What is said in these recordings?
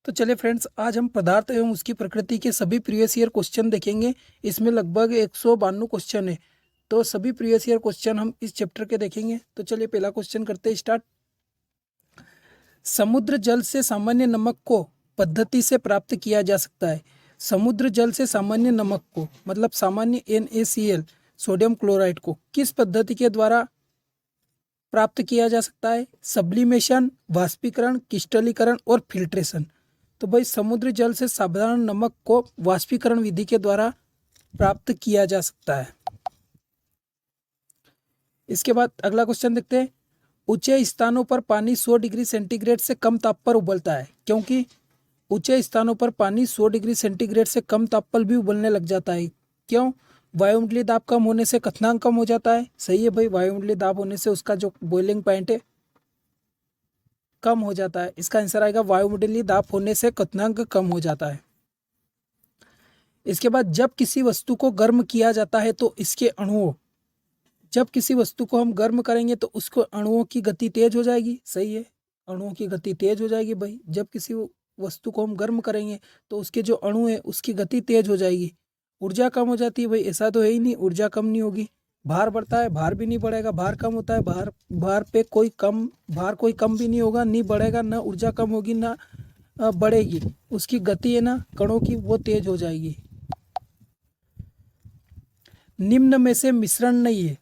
तो चलिए फ्रेंड्स, आज हम पदार्थ एवं उसकी प्रकृति के सभी प्रीवियस ईयर क्वेश्चन देखेंगे। इसमें लगभग 192 क्वेश्चन है। तो सभी प्रीवियस ईयर क्वेश्चन हम इस चैप्टर के देखेंगे। तो चलिए पहला क्वेश्चन करते हैं स्टार्ट। समुद्र जल से सामान्य नमक को पद्धति से प्राप्त किया जा सकता है। समुद्र जल से सामान्य नमक को मतलब सामान्य NaCl सोडियम क्लोराइड को किस पद्धति के द्वारा प्राप्त किया जा सकता है? सब्लिमेशन, वाष्पीकरण, क्रिस्टलीकरण और फिल्ट्रेशन। तो भाई समुद्र जल से साधारण नमक को वाष्पीकरण विधि के द्वारा प्राप्त किया जा सकता है। इसके बाद अगला क्वेश्चन देखते हैं। ऊंचे स्थानों पर पानी 100 डिग्री सेंटीग्रेड से कम ताप पर उबलता है, क्योंकि ऊंचे स्थानों पर पानी 100 डिग्री सेंटीग्रेड से कम ताप पर भी उबलने लग जाता है। क्यों? वायुमंडलीय दाब कम होने से क्वथनांक कम हो जाता है। सही है भाई, वायुमंडलीय दाब होने से उसका जो बॉइलिंग पॉइंट है कम हो जाता है। इसका आंसर आएगा वायुमंडलीय दाब होने से क्वथनांक कम हो जाता है। इसके बाद जब किसी वस्तु को गर्म किया जाता है तो इसके अणुओं जब किसी वस्तु को हम गर्म करेंगे तो उसको अणुओं की गति तेज हो जाएगी। सही है, अणुओं की गति तेज हो जाएगी भाई। जब किसी वस्तु को हम गर्म करेंगे तो उसके जो अणु है उसकी गति तेज हो जाएगी। ऊर्जा कम हो जाती है भाई, ऐसा तो है ही नहीं, ऊर्जा कम नहीं होगी। भार बढ़ता है, भार भी नहीं बढ़ेगा। भार कम होता है, भार पे कोई कम भी नहीं होगा, नहीं बढ़ेगा, ना ऊर्जा कम होगी ना बढ़ेगी। उसकी गति है ना कणों की, वो तेज हो जाएगी। निम्न में से मिश्रण नहीं है।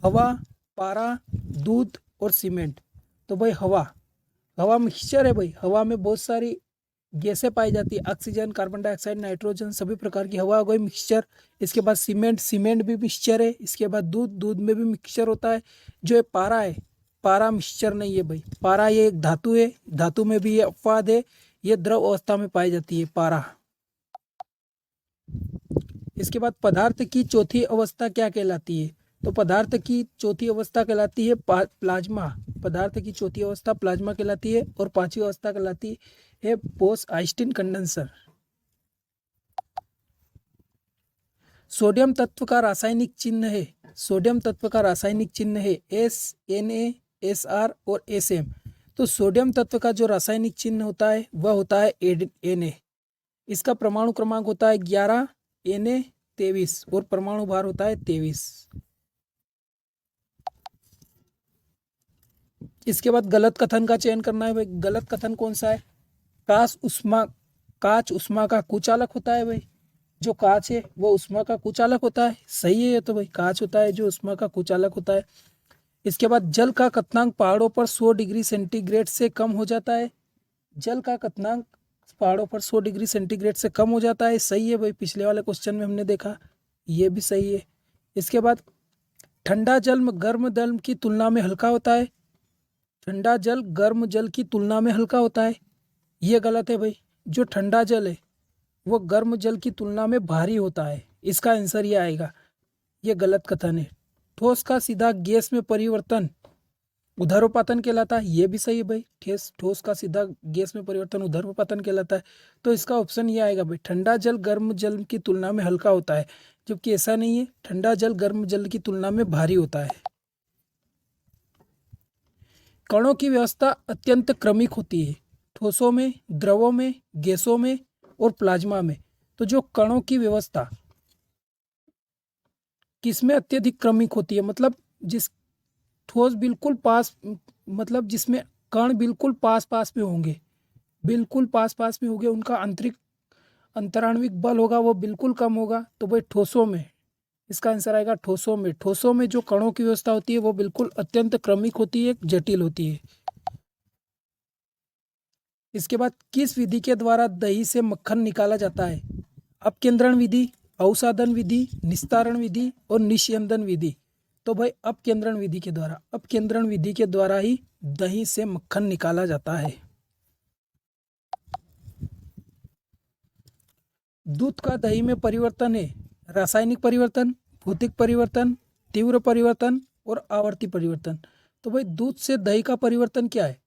हवा, पारा, दूध और सीमेंट। तो भाई हवा मिक्सचर है भाई। हवा में बहुत सारी गैसें पाई जाती है, ऑक्सीजन, कार्बन डाइऑक्साइड, नाइट्रोजन, सभी प्रकार की हवा हो गई मिक्सचर। इसके बाद सीमेंट भी मिक्सचर है। इसके बाद दूध में भी मिक्सचर होता है। जो ये पारा है, पारा मिक्सचर नहीं है भाई। पारा ये एक धातु है, धातु में भी ये अपवाद है, ये द्रव अवस्था में पाई जाती है पारा। इसके बाद पदार्थ की चौथी अवस्था क्या कहलाती है? तो पदार्थ की चौथी अवस्था कहलाती है प्लाज्मा। पदार्थ की चौथी अवस्था प्लाज्मा कहलाती है। और पांचवी अवस्था कहलाती है बोस-आइंस्टीन कंडेंसर। सोडियम तत्व का रासायनिक चिन्ह है SNaSr और Sm। तो सोडियम तत्व का जो रासायनिक चिन्ह होता है वह होता है Na। इसका परमाणु क्रमांक होता है 11, Na 23 और परमाणु भार होता है 23। इसके बाद गलत कथन का चयन करना है भाई। गलत कथन कौन सा है? कांच उष्मा का कुचालक होता है भाई। जो कांच है वो उष्मा का कुचालक होता है। सही है ये तो भाई, कांच होता है जो उष्मा का कुचालक होता है। इसके बाद जल का क्वथनांक पहाड़ों पर 100 डिग्री सेंटीग्रेड से कम हो जाता है। जल का क्वथनांक पहाड़ों पर 100 डिग्री सेंटीग्रेड से कम हो जाता है। सही है भाई, पिछले वाले क्वेश्चन में हमने देखा, ये भी सही है। इसके बाद ठंडा जल गर्म जल की तुलना में हल्का होता है। ठंडा जल गर्म जल की तुलना में हल्का होता है, ये गलत है भाई। जो ठंडा जल है वो गर्म जल की तुलना में भारी होता है। इसका आंसर ये आएगा, ये गलत कथन है। ठोस का सीधा गैस में परिवर्तन ऊर्ध्वपातन कहलाता है, ये भी सही है भाई। ठोस का सीधा गैस में परिवर्तन ऊर्ध्वपातन कहलाता है। तो इसका ऑप्शन ये आएगा भाई, ठंडा जल गर्म जल की तुलना में हल्का होता है, जबकि ऐसा नहीं है, ठंडा जल गर्म जल की तुलना में भारी होता है। कणों की व्यवस्था अत्यंत क्रमिक होती है। ठोसों में, द्रवों में, गैसों में और प्लाज्मा में। तो जो कणों की व्यवस्था किसमें अत्यधिक क्रमिक होती है? मतलब जिस ठोस बिल्कुल पास, मतलब जिसमें कण बिल्कुल पास पास में होंगे, उनका आंतरिक अंतराण्विक बल होगा वो बिल्कुल कम होगा। तो भाई ठोसों में, इसका आंसर आएगा ठोसों में जो कणों की व्यवस्था होती है वो बिल्कुल अत्यंत क्रमिक होती है, जटिल होती है। इसके बाद किस विधि के द्वारा दही से मक्खन निकाला जाता है? अपकेंद्रण विधि, अवसादन विधि, निस्तारण विधि और निस्यंदन विधि। तो भाई अपकेंद्रण विधि के द्वारा ही दही से मक्खन निकाला जाता है। दूध का दही में परिवर्तन है रासायनिक परिवर्तन, भौतिक परिवर्तन, तीव्र परिवर्तन और आवर्ती परिवर्तन। तो भाई दूध से दही का परिवर्तन क्या है?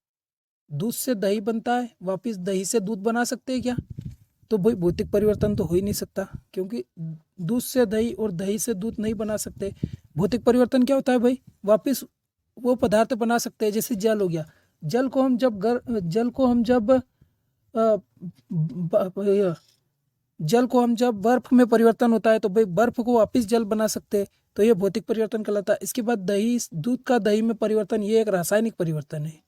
दूध से दही बनता है, वापिस दही से दूध बना सकते हैं क्या? तो भाई भौतिक परिवर्तन तो हो ही नहीं सकता, क्योंकि दूध से दही और दही से दूध नहीं बना सकते। भौतिक परिवर्तन क्या होता है भाई? वापिस वो पदार्थ बना सकते हैं, जैसे जल हो गया। जल को हम जब जल को हम जब बर्फ में परिवर्तन होता है तो भाई बर्फ को वापस जल बना सकते हैं, तो ये भौतिक परिवर्तन कहलाता है। इसके बाद दही, दूध का दही में परिवर्तन, ये एक रासायनिक परिवर्तन है।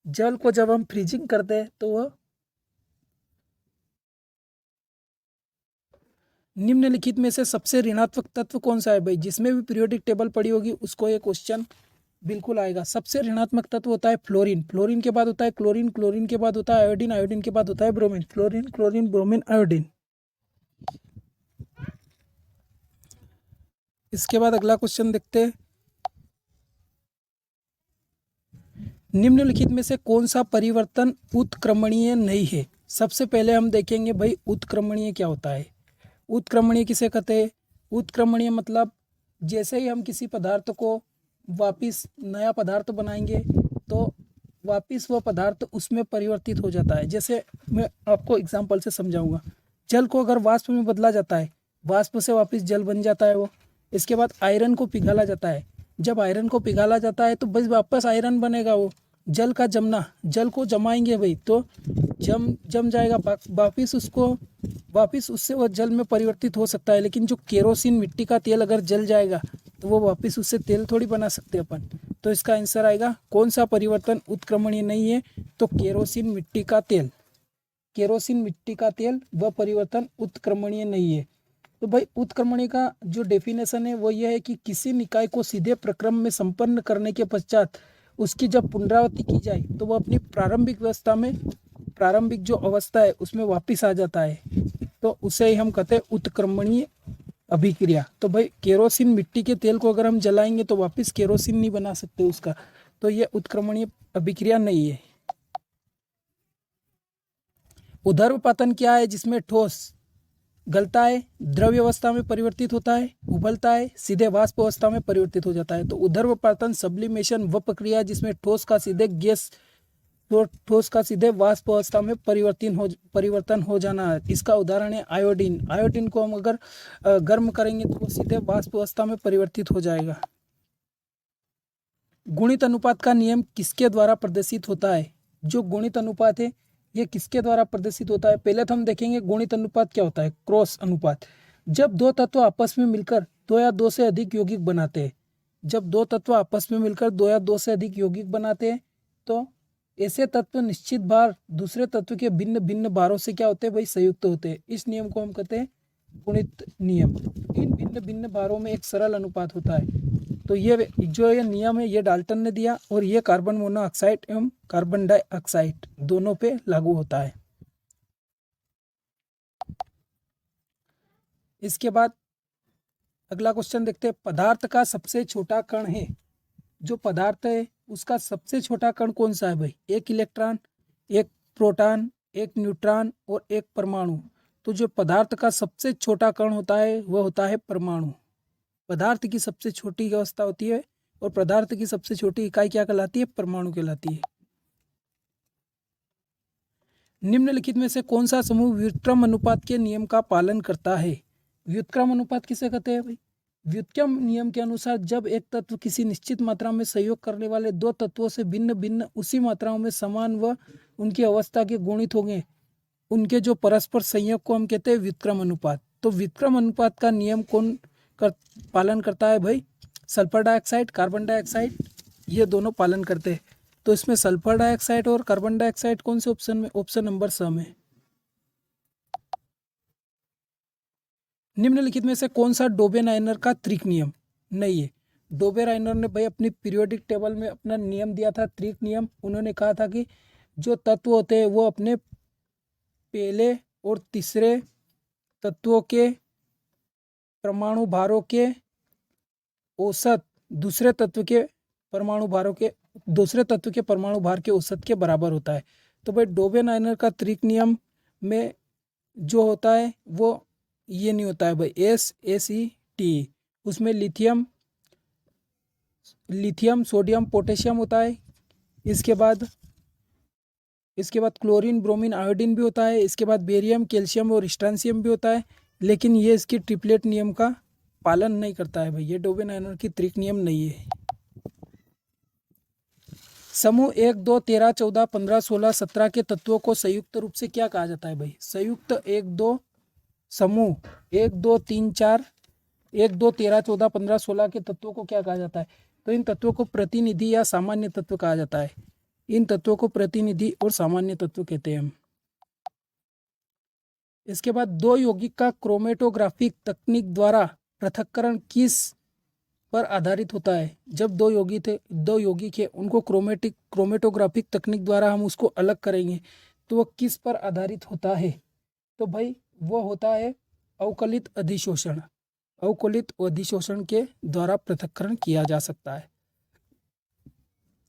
जल को जब हम फ्रीजिंग करते हैं तो वह निम्नलिखित में से सबसे ऋणात्मक तत्व कौन सा है भाई? जिसमें भी पीरियोडिक टेबल पड़ी होगी उसको ये क्वेश्चन बिल्कुल आएगा। सबसे ऋणात्मक तत्व होता है फ्लोरीन, फ्लोरीन के बाद होता है क्लोरीन, क्लोरीन के बाद होता है आयोडीन, आयोडीन के बाद होता है bromine, fluorine chlorine bromine iodine. इसके बाद अगला क्वेश्चन देखते हैं, निम्नलिखित में से कौन सा परिवर्तन उत्क्रमणीय नहीं है? सबसे पहले हम देखेंगे भाई उत्क्रमणीय क्या होता है। उत्क्रमणीय किसे कहते हैं? उत्क्रमणीय मतलब जैसे ही हम किसी पदार्थ को वापिस नया पदार्थ बनाएंगे तो वापिस वह पदार्थ उसमें परिवर्तित हो जाता है। जैसे मैं आपको एग्जांपल से समझाऊंगा। जल को अगर वाष्प में बदला जाता है, वाष्प से वापस जल बन जाता है वो। इसके बाद आयरन को पिघाला जाता है, जब आयरन को पिघाला जाता है तो बस वापस आयरन बनेगा वो। जल का जमना, जल को जमाएंगे भाई तो जम जाएगा, वापिस उससे वह जल में परिवर्तित हो सकता है। लेकिन जो केरोसिन मिट्टी का तेल अगर जल जाएगा तो वो वापस उससे तेल थोड़ी बना सकते अपन। तो इसका आंसर आएगा कौन सा परिवर्तन उत्क्रमणीय नहीं है? तो केरोसिन मिट्टी का तेल, केरोसिन मिट्टी का तेल वह परिवर्तन उत्क्रमणीय नहीं है। तो भाई उत्क्रमणीय का जो डेफिनेशन है वो यह है कि किसी निकाय को सीधे प्रक्रम में संपन्न करने के पश्चात उसकी जब पुनरावृत्ति की जाए तो वह अपनी प्रारंभिक अवस्था में, प्रारंभिक जो अवस्था है उसमें वापस आ जाता है, तो उसे ही हम कहते हैं उत्क्रमणीय अभिक्रिया। तो भाई केरोसिन मिट्टी के तेल को अगर हम जलाएंगे तो वापस केरोसिन नहीं बना सकते उसका, तो यह उत्क्रमणीय अभिक्रिया नहीं है। ऊर्ध्वपातन क्या है? जिसमें ठोस गलता है, द्रव्य अवस्था में परिवर्तित होता है, उबलता है, सीधे वाष्प अवस्था में परिवर्तित हो जाता है। तो ऊर्ध्वपातन सब्लिमेशन वह प्रक्रिया जिसमें ठोस का सीधे गैस, तो ठोस का सीधे वाष्प अवस्था में परिवर्तन हो जाना है। इसका उदाहरण है आयोडीन। आयोडीन को हम अगर गर्म करेंगे तो वो सीधे वाष्प अवस्था में परिवर्तित हो जाएगा। गुणित अनुपात का नियम किसके द्वारा प्रदर्शित होता है? जो गुणित अनुपात है ये किसके द्वारा प्रदर्शित होता है? पहले तो हम देखेंगे गुणित अनुपात क्या होता है। क्रॉस अनुपात, जब दो तत्व आपस में मिलकर दो या दो से अधिक यौगिक बनाते हैं, जब दो तत्व आपस में मिलकर दो या दो से अधिक यौगिक बनाते हैं तो ऐसे तत्व निश्चित भार दूसरे तत्व के भिन्न भिन्न भारों से क्या होते हैं भाई? संयुक्त होते हैं। इस नियम को हम कहते हैं गुणित नियम। इन भिन्न भिन्न भारों में एक सरल अनुपात होता है। तो ये जो ये नियम है ये डाल्टन ने दिया और ये कार्बन मोनोऑक्साइड एवं कार्बन डाइऑक्साइड दोनों पे लागू होता है। इसके बाद अगला क्वेश्चन देखते हैं, पदार्थ का सबसे छोटा कण है। जो पदार्थ है उसका सबसे छोटा कण कौन सा है भाई? एक इलेक्ट्रॉन, एक प्रोटॉन, एक न्यूट्रॉन और एक परमाणु। तो जो पदार्थ का सबसे छोटा कण होता है वह होता है परमाणु। पदार्थ की सबसे छोटी अवस्था होती है और पदार्थ की सबसे छोटी इकाई क्या कहलाती है? परमाणु कहलाती है। निम्नलिखित में से कौन सा समूह व्युत्क्रम अनुपात के नियम का पालन करता है? व्युत्क्रम अनुपात किसे कहते हैं भाई? व्युत्क्रम नियम के अनुसार जब एक तत्व किसी निश्चित मात्रा में सहयोग करने वाले दो तत्वों से भिन्न भिन्न उसी मात्राओं में समान व उनकी अवस्था के गुणित होंगे, उनके जो परस्पर संयोग को हम कहते हैं व्युत्क्रम अनुपात। तो व्युत्क्रम अनुपात का नियम कौन पालन करता है भाई? सल्फर डाइऑक्साइड, कार्बन डाइऑक्साइड, ये दोनों पालन करते हैं। तो इसमें सल्फर डाइऑक्साइड और कार्बन डाइऑक्साइड कौन से ऑप्शन में? ऑप्शन नंबर स में। निम्नलिखित में से कौन सा डोबेनाइनर का त्रिक नियम नहीं है? डोबेनाइनर ने भाई अपनी पीरियोडिक टेबल में अपना नियम दिया था, त्रिक नियम। उन्होंने कहा था कि जो तत्व होते हैं वो अपने पहले और तीसरे तत्वों के परमाणु भारों के औसत दूसरे तत्व के परमाणु भार के औसत के बराबर होता है। तो भाई डोबेनाइनर का त्रिक नियम में जो होता है वो ये नहीं होता है भाई, SaCt। उसमें लिथियम, सोडियम, पोटेशियम होता है। इसके बाद क्लोरीन, ब्रोमीन, आयोडीन भी होता है। इसके बाद बेरियम, कैल्शियम और स्ट्रांसियम भी होता है। लेकिन ये इसकी ट्रिपलेट नियम का पालन नहीं करता है भाई, ये डोबेनाइनर की त्रिक नियम नहीं है। समूह 1, 2, 13, 14, 15, 16, 17 के तत्वों को संयुक्त रूप से क्या कहा जाता है भाई? संयुक्त 1, 2 समूह 1, 2, 3, 4, 1, 2, 13, 14, 15, 16 के तत्वों को क्या कहा जाता है? तो इन तत्वों को प्रतिनिधि या सामान्य तत्व कहा जाता है। इन तत्वों को प्रतिनिधि और सामान्य तत्व कहते हैं हम। इसके बाद दो यौगिक का क्रोमेटोग्राफिक तकनीक द्वारा पृथक्करण किस पर आधारित होता है? जब दो यौगिक है उनको क्रोमेटोग्राफिक तकनीक द्वारा हम उसको अलग करेंगे तो वो किस पर आधारित होता है? तो भाई वो होता है अवकलित अधिशोषण। अवकलित अधिशोषण के द्वारा पृथक्करण किया जा सकता है।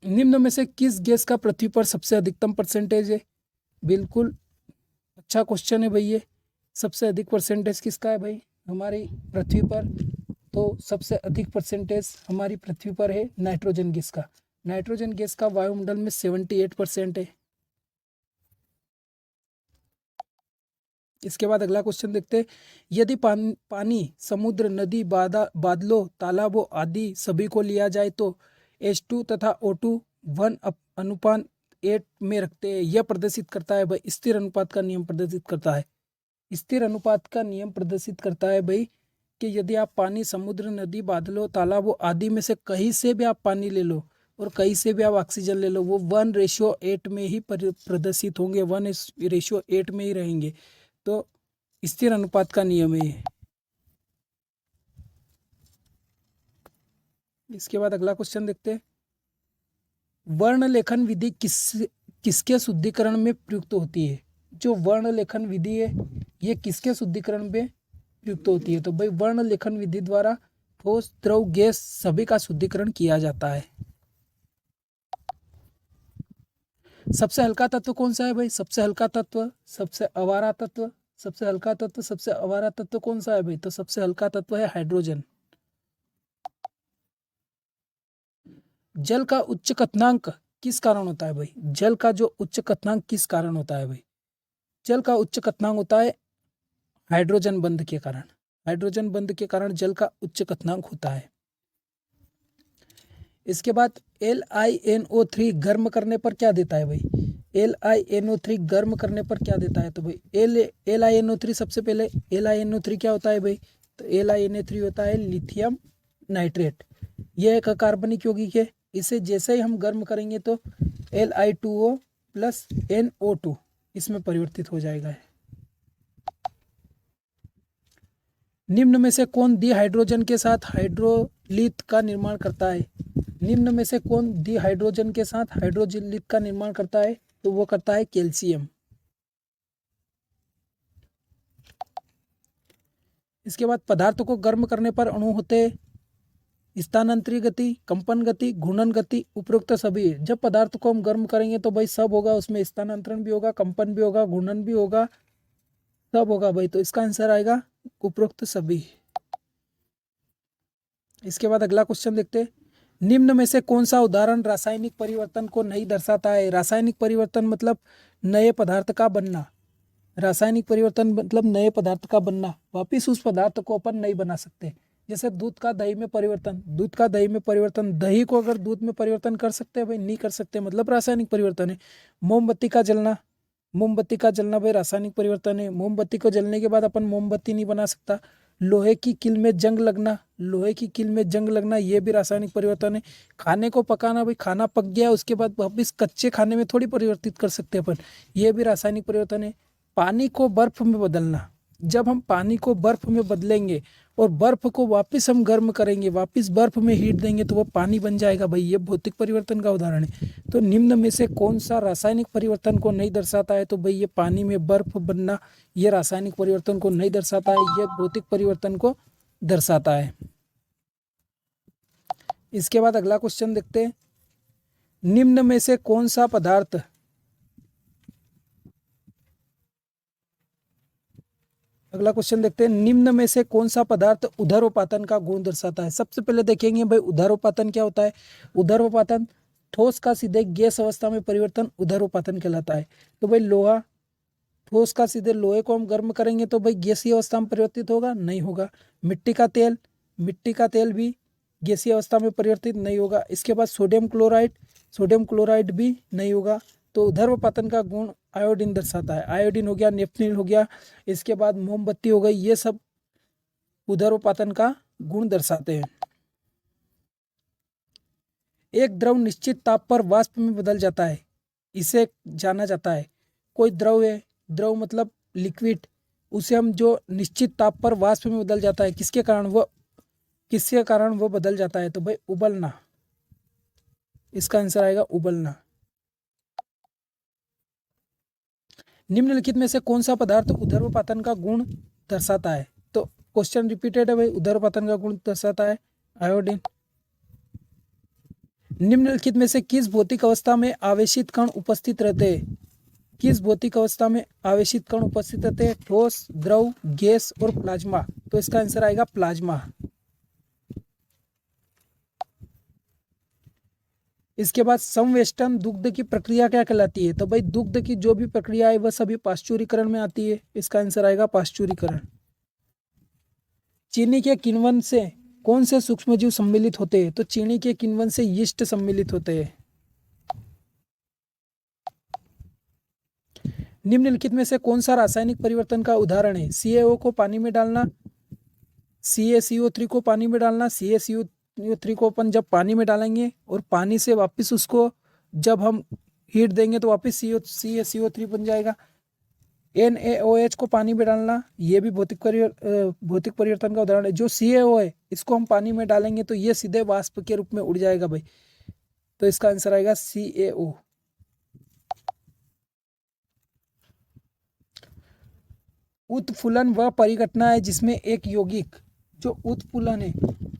निम्न में से किस गैस का पृथ्वी पर सबसे अधिकतम परसेंटेज है? बिल्कुल अच्छा क्वेश्चन है भाई ये। सबसे अधिक परसेंटेज किसका है भाई हमारी पृथ्वी पर? तो सबसे अधिक परसेंटेज हमारी पृथ्वी पर है नाइट्रोजन गैस का। नाइट्रोजन गैस का वायुमंडल में 78% है। इसके बाद अगला क्वेश्चन देखते हैं। यदि पानी समुद्र, नदी, बादलों, तालाबों आदि सभी को लिया जाए तो H2 तथा O2 1:8 में रखते हैं। यह प्रदर्शित करता है भाई स्थिर अनुपात का नियम प्रदर्शित करता है। स्थिर अनुपात का नियम प्रदर्शित करता है भाई कि यदि आप पानी समुद्र, नदी, बादलों, तालाबों आदि में से कहीं से भी आप पानी ले लो और कहीं से भी आप ऑक्सीजन ले लो, वो 1:8 में ही प्रदर्शित होंगे, 1:8 में ही रहेंगे। तो स्थिर अनुपात का नियम है ये। इसके बाद अगला क्वेश्चन देखते हैं। वर्ण लेखन विधि किसके शुद्धिकरण में प्रयुक्त होती है? जो वर्ण लेखन विधि है ये किसके शुद्धिकरण में प्रयुक्त होती है? तो भाई वर्ण लेखन विधि द्वारा ठोस, द्रव, गैस सभी का शुद्धिकरण किया जाता है। सबसे हल्का तत्व कौन सा है भाई? सबसे हल्का तत्व, सबसे अवारा तत्व, सबसे हल्का तत्व, सबसे अवारा तत्व कौन सा है भाई? तो सबसे हल्का तत्व है हाइड्रोजन। जल का उच्च क्वथनांक किस कारण होता है भाई? जल का जो उच्च क्वथनांक किस कारण होता है भाई? जल का उच्च क्वथनांक होता है हाइड्रोजन बंध के कारण। हाइड्रोजन बंध के कारण जल का उच्च क्वथनांक होता है। इसके बाद LiNO3 गर्म करने पर क्या देता है भाई? LiNO3 गर्म करने पर क्या देता है? तो भाई LiNO3 सबसे पहले LiNO3 क्या होता है भाई? तो LiNO3 होता है लिथियम नाइट्रेट। यह एक कार्बनिक यौगिक है। इसे जैसे ही हम गर्म करेंगे तो Li2O प्लस NO2 इसमें परिवर्तित हो जाएगा। निम्न में से कौन डिहाइड्रोजन के साथ हाइड्रोलित का निर्माण करता है? निम्न में से कौन डिहाइड्रोजन के साथ हाइड्रोलित का निर्माण करता है? तो वो करता है कैल्शियम। इसके बाद पदार्थ को गर्म करने पर अणु होते स्थानांतरित गति, कंपन गति, घूर्णन गति, उपरोक्त सभी। जब पदार्थ को हम गर्म करेंगे तो भाई सब होगा, उसमें स्थानांतरण भी होगा, कंपन भी होगा, घूर्णन भी होगा, सब होगा भाई। तो इसका आंसर आएगा उपरोक्त सभी। इसके बाद अगला क्वेश्चन देखते हैं। निम्न में से कौन सा उदाहरण रासायनिक परिवर्तन को नहीं दर्शाता है? रासायनिक परिवर्तन मतलब नए पदार्थ का बनना। रासायनिक परिवर्तन मतलब नए पदार्थ का बनना। वापिस उस पदार्थ को अपन नहीं बना सकते। जैसे दूध का दही में परिवर्तन, दूध का दही में परिवर्तन, दही को अगर दूध में परिवर्तन कर सकते हैं भाई? नहीं कर सकते, मतलब रासायनिक परिवर्तन है। मोमबत्ती का जलना, मोमबत्ती का जलना भाई रासायनिक परिवर्तन है। मोमबत्ती को जलने के बाद अपन मोमबत्ती नहीं बना सकता। लोहे की किल में जंग लगना, लोहे की किल में जंग लगना ये भी रासायनिक परिवर्तन है। खाने को पकाना भाई, खाना पक गया उसके बाद वापिस कच्चे खाने में थोड़ी परिवर्तित कर सकते हैं अपन, ये भी रासायनिक परिवर्तन है। पानी को बर्फ में बदलना, जब हम पानी को बर्फ में बदलेंगे और बर्फ को वापस हम गर्म करेंगे, वापस बर्फ में हीट देंगे तो वह पानी बन जाएगा भाई, ये भौतिक परिवर्तन का उदाहरण है। तो निम्न में से कौन सा रासायनिक परिवर्तन को नहीं दर्शाता है? तो भाई ये पानी में बर्फ बनना ये रासायनिक परिवर्तन को नहीं दर्शाता है, ये भौतिक परिवर्तन को दर्शाता है। इसके बाद अगला क्वेश्चन देखते हैं। निम्न में से कौन सा पदार्थ अगला क्वेश्चन देखते हैं। निम्न में से कौन सा पदार्थ उदरोपातन का गुण दर्शाता है? सबसे पहले देखेंगे भाई उदरोपातन क्या होता है। उदरोपातन ठोस का सीधे गैस अवस्था में परिवर्तन उदरोपातन कहलाता है। तो भाई लोहा, ठोस का सीधे लोहे को हम गर्म करेंगे तो भाई गैसीय अवस्था में परिवर्तित होगा? नहीं होगा। मिट्टी का तेल, मिट्टी का तेल भी गैसीय अवस्था में परिवर्तित नहीं होगा। इसके बाद सोडियम क्लोराइड, सोडियम क्लोराइड भी नहीं होगा। तो ध्रुवपातन का गुण आयोडीन दर्शाता है। आयोडीन हो गया, नेफ्थलीन हो गया, इसके बाद मोमबत्ती हो गई, ये सब ध्रुवपातन का गुण दर्शाते हैं। एक द्रव निश्चित ताप पर वाष्प में बदल जाता है, इसे जाना जाता है। कोई द्रव है, द्रव मतलब लिक्विड, उसे हम जो निश्चित ताप पर वाष्प में बदल जाता है, किसके कारण वो बदल जाता है? तो भाई उबलना, इसका आंसर आएगा उबलना। निम्नलिखित में से कौन सा पदार्थ ऊर्ध्वपातन का गुण दर्शाता है? तो क्वेश्चन रिपीटेड है भाई, ऊर्ध्वपातन का गुण दर्शाता है आयोडीन। निम्नलिखित में से किस भौतिक अवस्था में आवेशित कण उपस्थित रहते हैं? किस भौतिक अवस्था में आवेशित कण उपस्थित रहते हैं? ठोस, द्रव, गैस और प्लाज्मा। तो इसका आंसर आएगा प्लाज्मा। इसके बाद संवेष्टन दुग्ध की प्रक्रिया क्या कहलाती है? तो भाई दुग्ध की जो भी प्रक्रिया है वह सभी पाश्चुरीकरण में आती है, इसका आंसर आएगा पाश्चुरीकरण। चीनी के किण्वन से कौन से सूक्ष्मजीव सम्मिलित होते हैं? तो चीनी के किण्वन से यीस्ट सम्मिलित होते हैं। निम्नलिखित में से कौन सा रासायनिक परिवर्तन का उदाहरण है? CaO को पानी में डालना, CaCO3 को पानी में डालना। CaCO3 को अपन जब पानी में डालेंगे और पानी से वापस उसको जब हम हीट देंगे तो वापस CaCO3 बन जाएगा। NaOH को पानी में डालना, ये भी भौतिक परिवर्तन का उदाहरण है। जो CaO है इसको हम पानी में डालेंगे तो ये सीधे वाष्प के रूप में उड़ जाएगा भाई, तो इसका आंसर आएगा CaO। उत्फुलन वह परिघटना है जिसमें एक यौगिक, जो उत्फुलन है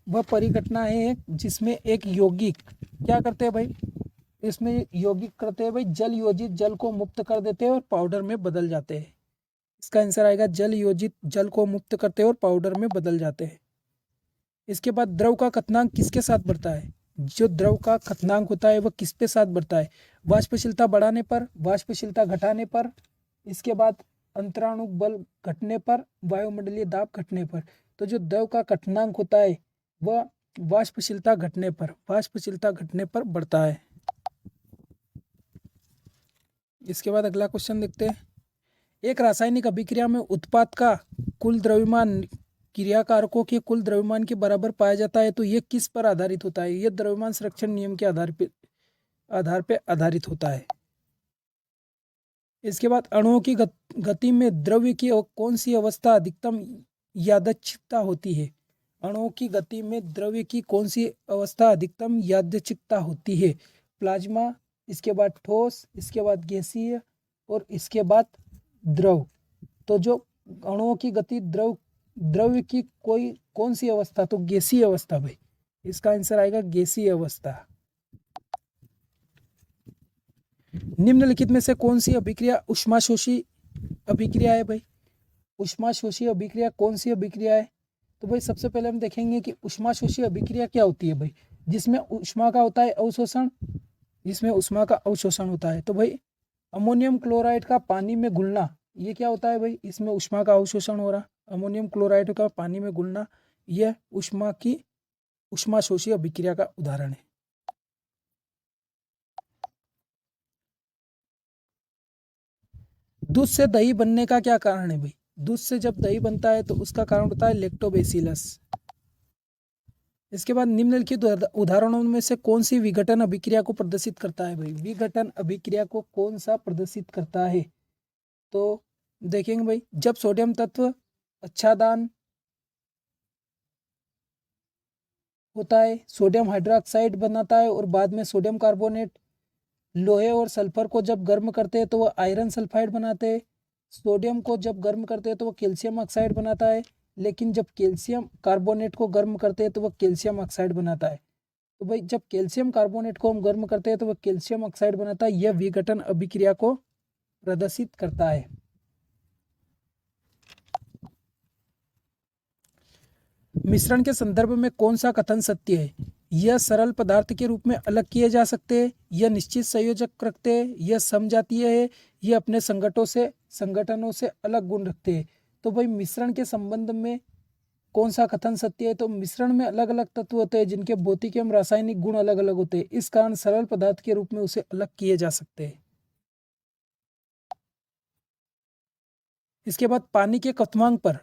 वह परिघटना है जिसमें एक यौगिक क्या करते हैं भाई, इसमें यौगिक करते हैं भाई जल योजित जल को मुक्त कर देते हैं और पाउडर में बदल जाते हैं। इसका आंसर आएगा जल योजित जल को मुक्त करते हैं और पाउडर में बदल जाते हैं। इसके बाद द्रव का क्वथनांक किसके साथ बढ़ता है? जो द्रव का क्वथनांक होता है वह किस पे साथ बढ़ता है? वाष्पशीलता बढ़ाने पर, वाष्पशीलता घटाने पर, इसके बाद अंतराणु बल घटने पर, वायुमंडलीय दाब घटने पर। तो जो द्रव का क्वथनांक होता है वह वाष्पशीलता घटने पर बढ़ता है। इसके बाद अगला क्वेश्चन देखते हैं। एक रासायनिक अभिक्रिया में उत्पाद का कुल द्रव्यमान क्रियाकारकों के कुल द्रव्यमान के बराबर पाया जाता है, तो यह किस पर आधारित होता है? यह द्रव्यमान संरक्षण नियम के आधार पे आधारित होता है। इसके बाद अणुओं की गति में द्रव्य की कौन सी अवस्था अधिकतम यादृच्छिकता होती है? अणुओं की गति में द्रव्य की कौन सी अवस्था अधिकतम यादृच्छिकता होती है? प्लाज्मा, इसके बाद ठोस, इसके बाद गैसीय और इसके बाद द्रव। तो जो अणुओं की गति द्रव्य की कोई कौन सी अवस्था? तो गैसीय अवस्था भाई, इसका आंसर आएगा गैसीय अवस्था। निम्नलिखित में से कौन सी अभिक्रिया ऊष्माशोषी अभिक्रिया है भाई? ऊष्माशोषी अभिक्रिया कौन सी अभिक्रिया है? तो भाई सबसे पहले हम देखेंगे कि ऊष्माशोषी अभिक्रिया क्या होती है भाई, जिसमें ऊष्मा का होता है अवशोषण, जिसमें ऊष्मा का अवशोषण होता है। तो भाई अमोनियम क्लोराइड का पानी में घुलना, ये क्या होता है भाई? इसमें ऊष्मा का अवशोषण हो रहा। अमोनियम क्लोराइड का पानी में घुलना, यह ऊष्माशोषी अभिक्रिया का उदाहरण है। दूध से दही बनने का क्या कारण है भाई? दूध से जब दही बनता है तो उसका कारण होता है लैक्टोबैसिलस। इसके बाद निम्नलिखित उदाहरणों में से कौन सी विघटन अभिक्रिया को प्रदर्शित करता है भाई? विघटन अभिक्रिया को कौन सा प्रदर्शित करता है? तो देखेंगे भाई, जब सोडियम तत्व आच्छादन होता है, सोडियम हाइड्रोक्साइड बनाता है और बाद में सोडियम कार्बोनेट, लोहे और सल्फर को जब गर्म करते हैं तो वह आयरन सल्फाइड बनाते हैं। सोडियम को जब गर्म करते हैं तो वह कैल्शियम ऑक्साइड बनाता है, लेकिन जब कैल्शियम कार्बोनेट को गर्म करते हैं तो वह कैल्शियम ऑक्साइड बनाता है। तो भाई जब कैल्शियम कार्बोनेट को हम गर्म करते हैं तो वह कैल्शियम ऑक्साइड बनाता है। यह विघटन अभिक्रिया को प्रदर्शित करता है। मिश्रण के संदर्भ में कौन सा कथन सत्य है? यह सरल पदार्थ के रूप में अलग किए जा सकते हैं, यह निश्चित संयोजक रखते हैं, यह समजातीय है, यह अपने संगठनों से अलग गुण रखते हैं। तो भाई मिश्रण के संबंध में कौन सा कथन सत्य है? तो मिश्रण में अलग अलग तत्व होते हैं जिनके भौतिक एवं रासायनिक गुण अलग अलग होते हैं, इस कारण सरल पदार्थ के रूप में उसे अलग किए जा सकते हैं। इसके बाद पानी के क्वथनांक पर,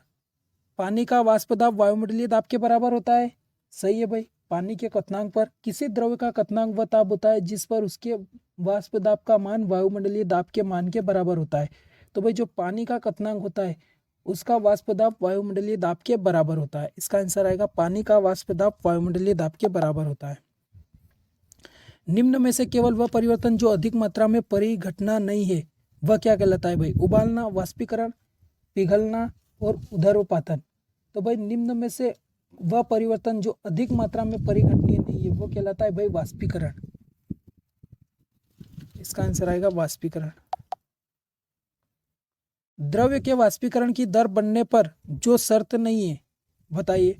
पानी का वाष्प दाब वायुमंडलीय दाब के बराबर होता है। सही है भाई। पानी के क्वथनांक पर किसी द्रव्य का क्वथनांक वह ताप होता है जिस पर उसके वाष्प दाब का मान वायुमंडलीय दाब के मान के बराबर होता है। तो भाई जो पानी का क्वथनांक होता है उसका वाष्प दाब वायुमंडलीय दाब के बराबर होता है। इसका आंसर आएगा पानी का वाष्प दाब वायुमंडलीय दाब के बराबर होता है। निम्न में से केवल वह परिवर्तन जो अधिक मात्रा में परिघटना नहीं है वह क्या कहलाता है भाई? उबालना, वाष्पीकरण, पिघलना और उदरोपातन। तो भाई निम्न में से वह परिवर्तन जो अधिक मात्रा में परिघटनीय नहीं है वो कहलाता है भाई वाष्पीकरण। इसका आंसर आएगा वाष्पीकरण। द्रव्य के वाष्पीकरण की दर बढ़ने पर जो शर्त नहीं है, बताइए।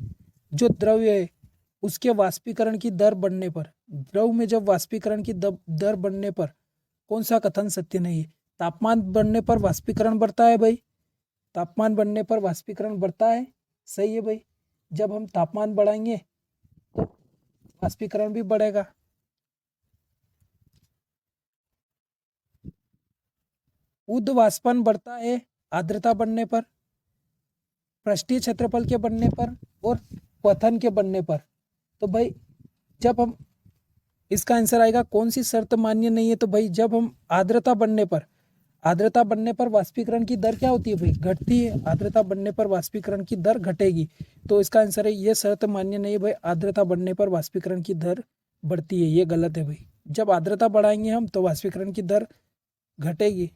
जो द्रव्य है उसके वाष्पीकरण की दर बढ़ने पर, द्रव में जब वाष्पीकरण की दर बढ़ने पर कौन सा कथन सत्य नहीं है? तापमान बढ़ने पर वाष्पीकरण बढ़ता है भाई। तापमान बढ़ने पर वाष्पीकरण बढ़ता है। सही है भाई। जब हम तापमान बढ़ाएंगे तो वाष्पीकरण भी बढ़ेगा। उद्वाष्पन बढ़ता है आर्द्रता बढ़ने पर, पृष्ठीय क्षेत्रफल के बढ़ने पर और क्वथन के बढ़ने पर। तो भाई जब हम, इसका आंसर आएगा कौन सी शर्त मान्य नहीं है? तो भाई जब हम आर्द्रता बढ़ने पर, आर्द्रता बढ़ने पर वाष्पीकरण की दर क्या होती है भाई? घटती है। आर्द्रता बढ़ने पर वाष्पीकरण की दर घटेगी। तो इसका आंसर है ये शर्त मान्य नहीं है भाई, आर्द्रता बढ़ने पर वाष्पीकरण की दर बढ़ती है, ये गलत है भाई। जब आर्द्रता बढ़ाएंगे हम तो वाष्पीकरण की दर घटेगी।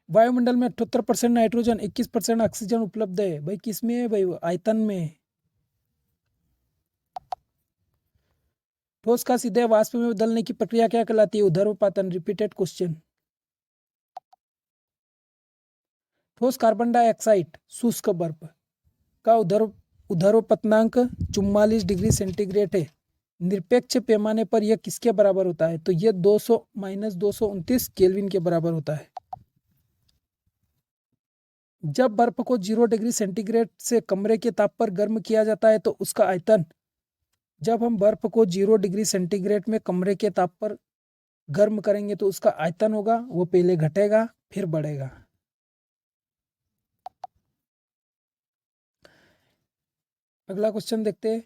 वायुमंडल में 78% नाइट्रोजन, 21% ऑक्सीजन उपलब्ध है भाई। किस में है भाई? आयतन में है। ठोस का सीधे वाष्प में बदलने की प्रक्रिया क्या कहलाती है? ऊर्ध्वपातन। Repeated question. ठोस कार्बन डाइऑक्साइड शुष्क बर्फ का ऊर्ध्वपतनांक 44 डिग्री सेंटीग्रेड है। निरपेक्ष पैमाने पर यह किसके बराबर होता है? तो यह 200 - 229 केल्विन के बराबर होता है। जब बर्फ को 0 डिग्री सेंटीग्रेड से कमरे के ताप पर गर्म किया जाता है तो उसका आयतन, जब हम बर्फ को 0 डिग्री सेंटीग्रेड में कमरे के ताप पर गर्म करेंगे तो उसका आयतन होगा वो पहले घटेगा फिर बढ़ेगा। अगला क्वेश्चन देखते हैं।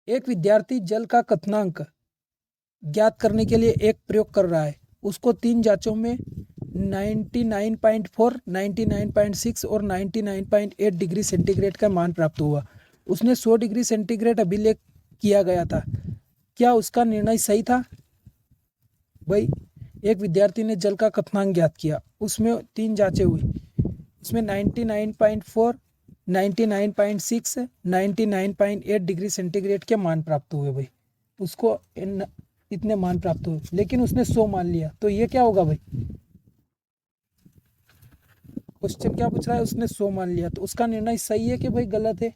एक विद्यार्थी जल का क्वथनांक ज्ञात करने के लिए एक प्रयोग कर रहा है। उसको 3 जांचों में 99.4, 99.6 और 99.8 डिग्री सेंटीग्रेड का मान प्राप्त हुआ। उसने 100 डिग्री सेंटीग्रेड अभिलेख किया गया था। क्या उसका निर्णय सही था? भाई एक विद्यार्थी ने जल का क्वथनांक ज्ञात किया, उसमें 3 जांचें हुई, उसमें 99.4, 99.6, 99.8 डिग्री सेंटीग्रेड के मान प्राप्त हुए भाई। उसको इतने मान प्राप्त हुए लेकिन उसने 100 मान लिया, तो ये क्या होगा भाई? क्वेश्चन क्या पूछ रहा है? उसने 100 मान लिया, तो उसका निर्णय सही है कि भाई गलत है?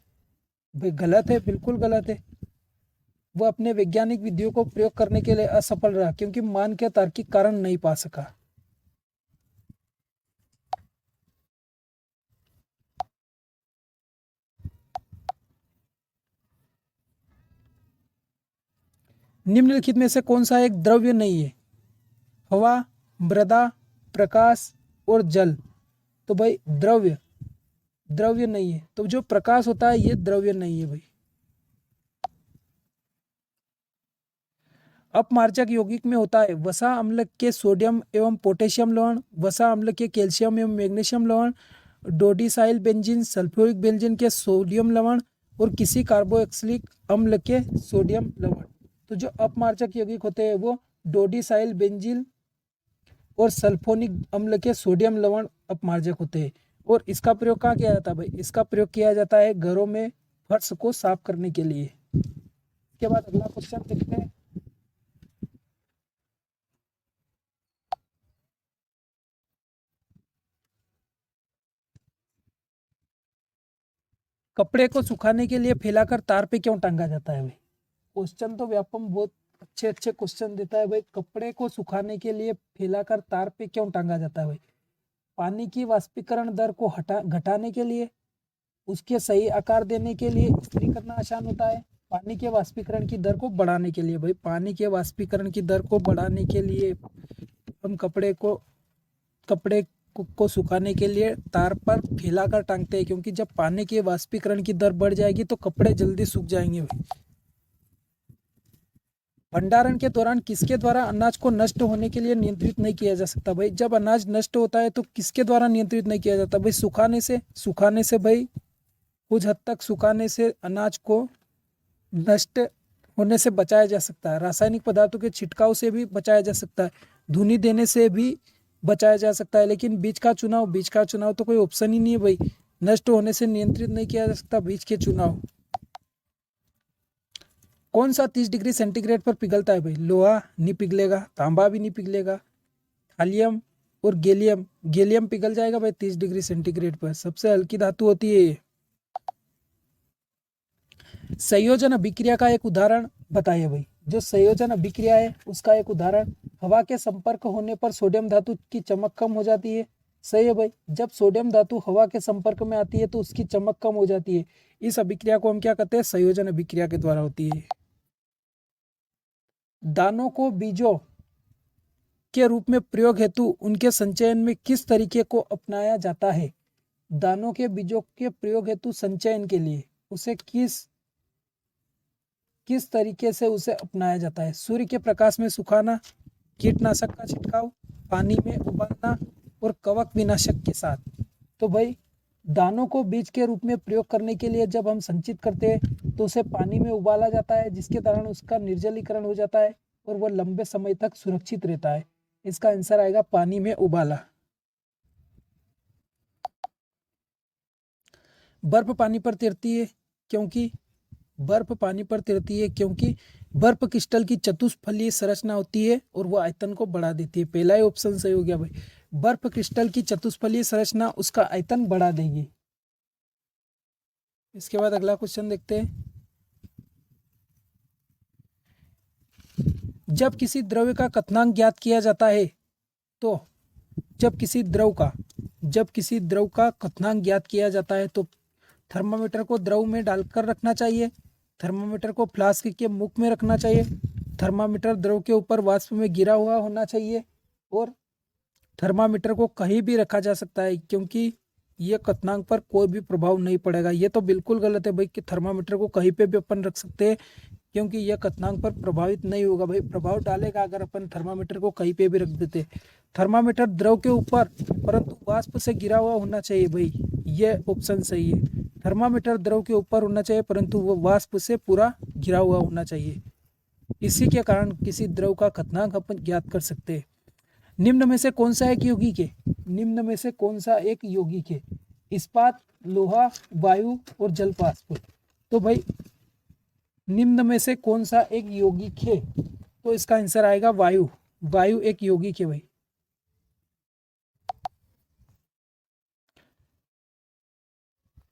भाई गलत है, बिल्कुल गलत है। वो अपने वैज्ञानिक विधियों को प्रयोग करने के लिए असफल रहा क्योंकि मान के तार्किक कारण नहीं पा सका। निम्नलिखित में से कौन सा एक द्रव्य नहीं है? हवा, मृदा, प्रकाश और जल। तो भाई द्रव्य, द्रव्य नहीं है। तो जो प्रकाश होता है ये द्रव्य नहीं है भाई। अपमार्जक यौगिक में होता है वसा अम्ल के सोडियम एवं पोटेशियम लवण, वसा अम्ल के कैल्शियम एवं मैग्नीशियम लवण, डोडिसाइल बेंजीन, सल्फ्यूरिक बेंजीन के सोडियम लवण और किसी कार्बोक्सिलिक अम्ल के सोडियम लवण। तो जो अपमार्जक यौगिक होते हैं वो डोडिसाइल बेंजीन और सल्फोनिक अम्ल के सोडियम लवण अपमार्जक होते हैं। और इसका प्रयोग कहाँ किया जाता है भाई? इसका प्रयोग किया जाता है घरों में फर्श को साफ करने के लिए। इसके बाद अगला क्वेश्चन देखते हैं। कपड़े को सुखाने के लिए फैलाकर तार पे क्यों टांगा जाता है भाई? क्वेश्चन तो व्यापम बहुत अच्छे अच्छे क्वेश्चन देता है भाई। कपड़े को सुखाने के लिए फैलाकर तार पे क्यों टांगा जाता है भाई? पानी की वाष्पीकरण दर को घटाने के लिए, उसके सही आकार देने के लिए इस्त्री करना आसान होता है। पानी के वाष्पीकरण की दर को बढ़ाने के लिए, भाई पानी के वाष्पीकरण की दर को बढ़ाने के लिए हम कपड़े को सुखाने के लिए तार पर फैलाकर टांगते हैं, क्योंकि जब पानी के वाष्पीकरण की दर बढ़ जाएगी तो कपड़े जल्दी सूख जाएंगे। भाई भंडारण के दौरान किसके द्वारा अनाज को नष्ट होने के लिए नियंत्रित नहीं किया जा सकता? भाई जब अनाज नष्ट होता है तो किसके द्वारा नियंत्रित नहीं किया जाता? भाई सुखाने से भाई कुछ हद तक सुखाने से अनाज को नष्ट होने से बचाया जा सकता है। रासायनिक पदार्थों के छिड़काव से भी बचाया जा सकता है। धुनी देने से भी बचाया जा सकता है। लेकिन बीज का चुनाव तो कोई ऑप्शन ही नहीं है भाई। नष्ट होने से नियंत्रित नहीं किया जा सकता बीज के चुनाव। कौन सा 30 डिग्री सेंटीग्रेड पर पिघलता है? भाई लोहा नहीं पिघलेगा, तांबा भी नहीं पिघलेगा, थालियम और गैलियम पिघल जाएगा भाई 30 डिग्री सेंटीग्रेड पर। सबसे हल्की धातु होती है ये। संयोजन अभिक्रिया का एक उदाहरण बताइए भाई। जो संयोजन अभिक्रिया है उसका एक उदाहरण, हवा के संपर्क होने पर सोडियम धातु की चमक कम हो जाती है। सही है भाई, जब सोडियम धातु हवा के संपर्क में आती है तो उसकी चमक कम हो जाती है। इस अभिक्रिया को हम क्या कहते हैं? संयोजन अभिक्रिया के द्वारा होती है। दानों को बीजों के रूप में प्रयोग हेतु उनके संचयन में किस तरीके को अपनाया जाता है? दानों के बीजों के प्रयोग हेतु संचयन के लिए उसे किस तरीके से उसे अपनाया जाता है? सूर्य के प्रकाश में सुखाना, कीटनाशक का छिड़काव, पानी में उबालना और कवक विनाशक के साथ। तो भाई दानों को बीज के रूप में प्रयोग करने के लिए जब हम संचित करते हैं तो उसे पानी में उबाला जाता है, जिसके कारण उसका निर्जलीकरण हो जाता है और वह लंबे समय तक सुरक्षित रहता है। इसका आंसर आएगा पानी में उबाला। बर्फ पानी पर तैरती है क्योंकि बर्फ क्रिस्टल की चतुष्फलीय संरचना होती है और वो आयतन को बढ़ा देती है। पहला ही ऑप्शन सही हो गया भाई। बर्फ क्रिस्टल की चतुष्फलीय संरचना उसका आयतन बढ़ा देगी। इसके बाद अगला क्वेश्चन देखते हैं। जब किसी द्रव्य का क्वथनांक ज्ञात किया जाता है तो जब किसी द्रव का क्वथनांक ज्ञात किया जाता है तो थर्मामीटर को द्रव में डालकर रखना चाहिए, थर्मामीटर को फ्लास्क के मुख में रखना चाहिए, थर्मामीटर द्रव के ऊपर वाष्प में गिरा हुआ होना चाहिए और थर्मामीटर को कहीं भी रखा जा सकता है, क्योंकि ये क्वथनांक पर कोई भी प्रभाव नहीं पड़ेगा। ये तो बिल्कुल गलत है भाई कि थर्मामीटर को कहीं पे भी अपन रख सकते हैं, क्योंकि यह क्वथनांक पर प्रभावित नहीं होगा भाई। प्रभाव डालेगा अगर अपन थर्मामीटर को कहीं पे भी रख देते। थर्मामीटर द्रव के ऊपर परंतु वाष्प से गिरा हुआ होना चाहिए भाई, ये ऑप्शन सही है। थर्मामीटर द्रव के ऊपर होना चाहिए परंतु वो वाष्प से पूरा घिरा हुआ होना चाहिए। इसी के कारण किसी द्रव का क्वथनांक अपन ज्ञात कर सकते हैं। निम्न में से कौन सा एक यौगिक है? इस्पात, लोहा, वायु और जल वाष्प। तो भाई निम्न में से कौन सा एक यौगिक है? तो इसका आंसर आएगा वायु। वायु एक यौगिक है भाई।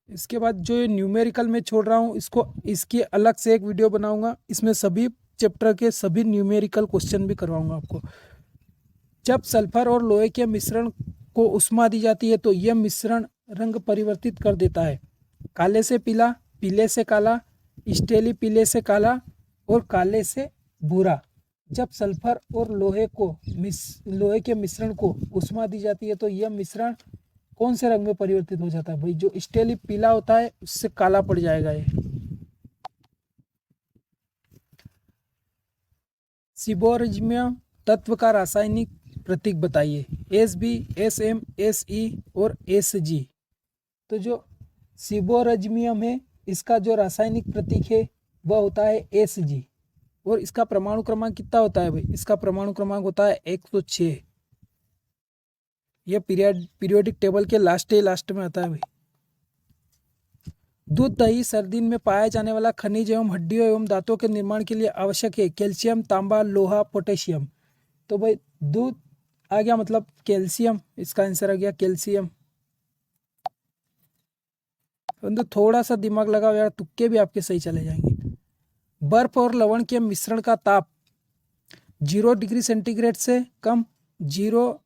इसके बाद जो न्यूमेरिकल में छोड़ रहा हूँ इसकी अलग से एक वीडियो बनाऊंगा। इसमें सभी चैप्टर के सभी न्यूमेरिकल क्वेश्चन भी करवाऊंगा आपको। जब सल्फर और लोहे के मिश्रण को उष्मा दी जाती है तो यह मिश्रण रंग परिवर्तित कर देता है। काले से पीला, पीले से काला, स्टेली पीले से काला और काले से भूरा। जब सल्फर और लोहे के मिश्रण को उष्मा दी जाती है तो यह मिश्रण कौन से रंग में परिवर्तित हो जाता है? भाई जो स्टेली पीला होता है उससे काला पड़ जाएगा ये। सीबोरिज्मियम तत्व का रासायनिक प्रतीक बताइए। Sb, Sm, Se और Sg। तो जो सीबोरिज्मियम है इसका जो रासायनिक प्रतीक है वह होता है Sg। और इसका परमाणु क्रमांक कितना होता है भाई? इसका परमाणु क्रमांक होता है 106। यह पीरियोडिक टेबल के लास्ट में आता है भाई। दूध, दही, सर्दीन में पाया जाने वाला खनिज एवं हड्डियों एवं दांतों के निर्माण के लिए आवश्यक है। कैल्शियम, तांबा, लोहा, पोटेशियम। तो भाई दूध आ गया मतलब कैल्शियम, इसका आंसर आ गया कैल्शियम। तो थोड़ा सा दिमाग लगाओ यार, तुक्के भी आपके सही चले जाएंगे। बर्फ और लवण के मिश्रण का ताप 0 डिग्री सेंटीग्रेड से कम, 0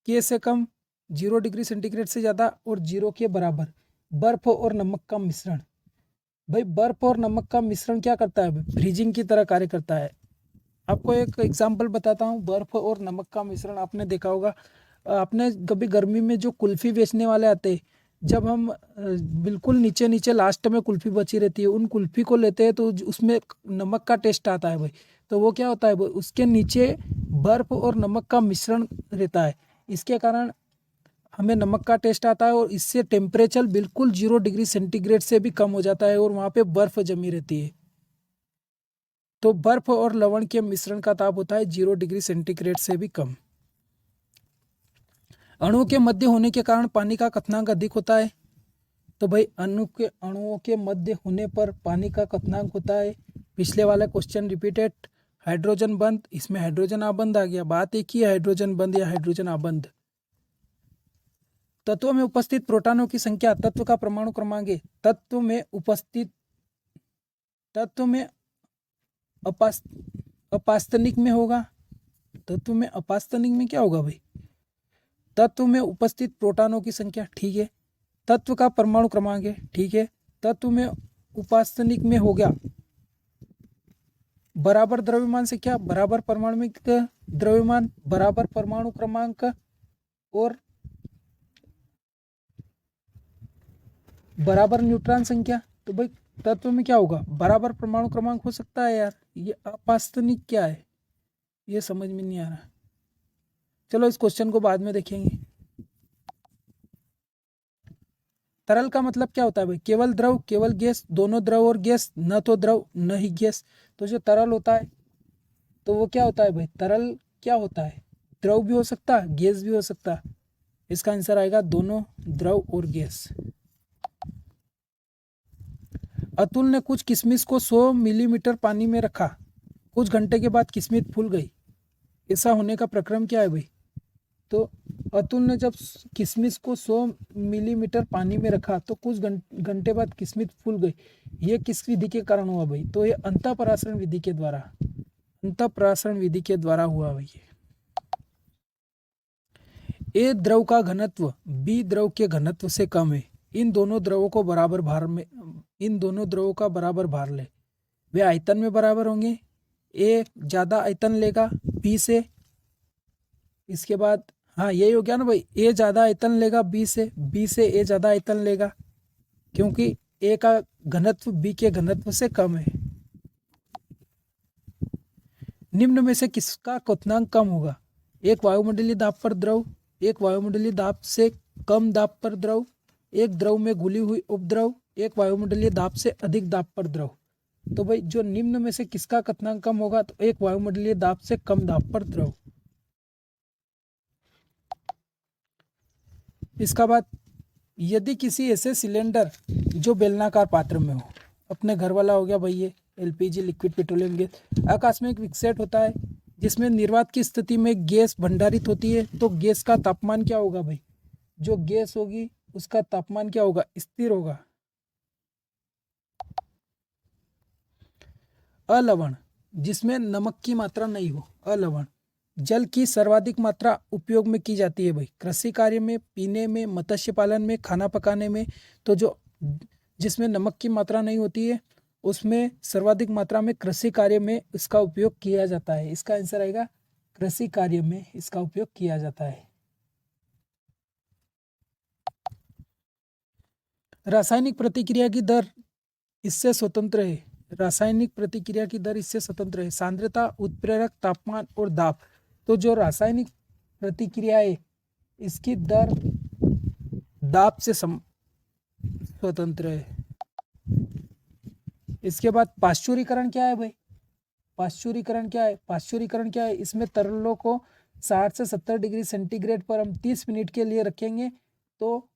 के से कम, 0 डिग्री सेंटीग्रेड से ज़्यादा और 0 के बराबर बर्फ और नमक का मिश्रण। भाई बर्फ और नमक का मिश्रण क्या करता है? फ्रीजिंग की तरह कार्य करता है। आपको एक एग्जांपल बताता हूँ। बर्फ और नमक का मिश्रण आपने देखा होगा। आपने कभी गर्मी में जो कुल्फी बेचने वाले आते हैं, जब हम बिल्कुल नीचे नीचे लास्ट में कुल्फी बची रहती है, उन कुल्फी को लेते हैं तो उसमें नमक का टेस्ट आता है भाई। तो वो क्या होता है भाई, उसके नीचे बर्फ और नमक का मिश्रण रहता है। इसके कारण हमें नमक का टेस्ट आता है और इससे टेम्परेचर बिल्कुल 0 डिग्री सेंटीग्रेड से भी कम हो जाता है और वहाँ पे बर्फ जमी रहती है। तो बर्फ और लवण के मिश्रण का ताप होता है 0 डिग्री सेंटीग्रेड से भी कम। अणुओं के मध्य होने के कारण पानी का क्वथनांक अधिक होता है। तो भाई अणुओं के मध्य होने पर पानी का क्वथनांक होता है। पिछले वाला क्वेश्चन रिपीटेड। हाइड्रोजन बंध, इसमें हाइड्रोजन आबंध आ गया। बात एक ही है, हाइड्रोजन बंध या हाइड्रोजन आबंध। तत्व में उपस्थित प्रोटॉनों की संख्या तत्व का परमाणु क्रमांक है। तत्व में अपास्तनिक में होगा। तत्व में अपास्तनिक में क्या होगा भाई? तत्व में उपस्थित प्रोटॉनों की संख्या, ठीक है। तत्व का परमाणु क्रमांक है, ठीक है। तत्व में उपास्थानिक में हो गया बराबर द्रव्यमान से क्या? बराबर परमाणुक द्रव्यमान बराबर परमाणु क्रमांक और बराबर न्यूट्रॉन संख्या। तो भाई तत्व में क्या होगा? बराबर परमाणु क्रमांक हो सकता है यार। ये अपास्तनिक क्या है, ये समझ में नहीं आ रहा। चलो इस क्वेश्चन को बाद में देखेंगे। तरल का मतलब क्या होता है भाई? केवल द्रव, केवल गैस, दोनों द्रव और गैस, न तो द्रव न ही गैस। तो जो तरल होता है तो वो क्या होता है भाई? तरल क्या होता है? द्रव भी हो सकता है, गैस भी हो सकता है। इसका आंसर आएगा दोनों, द्रव और गैस। अतुल ने कुछ किशमिश को 100 मिलीमीटर पानी में रखा। कुछ घंटे के बाद किशमिश फूल गई। ऐसा होने का प्रक्रम क्या है भाई? तो अतुल ने जब किशमिश को 100 मिलीमीटर पानी में रखा तो कुछ घंटे बाद किशमिश फूल गई। ये किस विधि के कारण हुआ भाई? तो ये अंतःपराशरण विधि के द्वारा, अंतःपराशरण विधि के द्वारा हुआ भाई। ए द्रव का घनत्व बी द्रव के घनत्व से कम है। इन दोनों द्रवों को बराबर भार में, इन दोनों द्रवों का बराबर भार ले। वे आयतन में बराबर होंगे। ए ज्यादा आयतन लेगा बी से। इसके बाद हाँ यही हो गया ना भाई, ए ज्यादा आयतन लेगा बी से ए ज्यादा आयतन लेगा, क्योंकि ए का घनत्व बी के घनत्व से कम है। निम्न में से किसका क्वथनांक कम होगा? एक वायुमंडलीय दाब पर द्रव, एक वायुमंडलीय दाब से कम दाब पर द्रव, एक द्रव में घुली हुई उपद्रव, एक वायुमंडलीय दाब से अधिक दाब पर द्रव। तो भाई जो निम्न में से किसका क्वथनांक कम होगा? तो एक वायुमंडलीय दाब से कम दाब पर द्रव। इसका बाद यदि किसी ऐसे सिलेंडर जो बेलनाकार पात्र में हो, अपने घर वाला हो गया भाई ये एलपीजी लिक्विड पेट्रोलियम गैस, आकस्मिक विकसेट होता है जिसमें निर्वात की स्थिति में गैस भंडारित होती है, तो गैस का तापमान क्या होगा भाई? जो गैस होगी उसका तापमान क्या होगा? स्थिर होगा। अलवण, जिसमें नमक की मात्रा नहीं हो, अलवण। जल की सर्वाधिक मात्रा उपयोग में की जाती है भाई? कृषि कार्य में, पीने में, मत्स्य पालन में, खाना पकाने में। तो जो जिसमें नमक की मात्रा नहीं होती है उसमें सर्वाधिक मात्रा में कृषि कार्य में इसका उपयोग किया जाता है। इसका आंसर आएगा कृषि कार्य में इसका उपयोग किया जाता है। रासायनिक प्रतिक्रिया की दर इससे स्वतंत्र है। रासायनिक प्रतिक्रिया की दर इससे स्वतंत्र है। सांद्रता, उत्प्रेरक, तापमान और दाब। तो जो रासायनिक प्रतिक्रिया है इसकी दर दाब से स्वतंत्र है। इसके बाद पाश्चुरीकरण क्या है भाई? पाश्चुरीकरण क्या है? पाश्चुरीकरण क्या है? इसमें तरलों को 60 से 70 डिग्री सेंटीग्रेड पर हम 30 मिनट के लिए रखेंगे तो